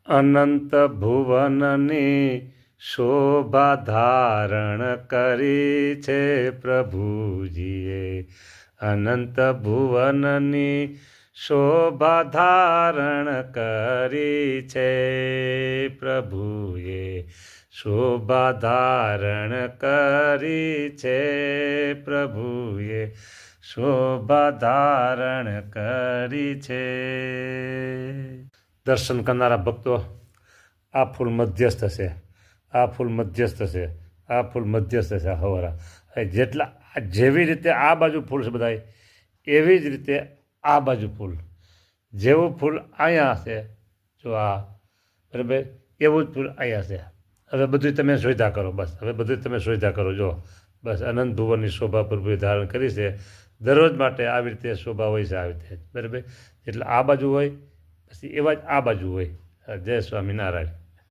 અનંત ભુવનની શોભા ધારણ કરી છે પ્રભુજીએ. અનંત ભુવનની શોભા ધારણ કરી છે પ્રભુએ. શોભા ધારણ કરી છે પ્રભુએ. શોભા ધારણ કરી છે. દર્શન કરનારા ભક્તો, આ ફૂલ મધ્યસ્થ છે, આ ફૂલ મધ્યસ્થ છે, આ ફૂલ મધ્યસ્થ છે. હવારા જેટલા જેવી રીતે આ બાજુ ફૂલ છે બધા, એવી જ રીતે આ બાજુ ફૂલ. જેવું ફૂલ અહીંયા છે, જો આ બરાબર, એવું જ ફૂલ અહીંયા છે. હવે બધું તમે શોધ્યા કરો, બસ હવે બધું તમે શોધ્યા કરો. જો બસ અનંત ભુવનની શોભા પ્રભુએ ધારણ કરી છે. દરરોજ માટે આવી રીતે શોભા હોય છે, આવી રીતે બરાબર. એટલે આ બાજુ હોય પછી એવા જ આ બાજુ હોય. જય સ્વામિનારાયણ.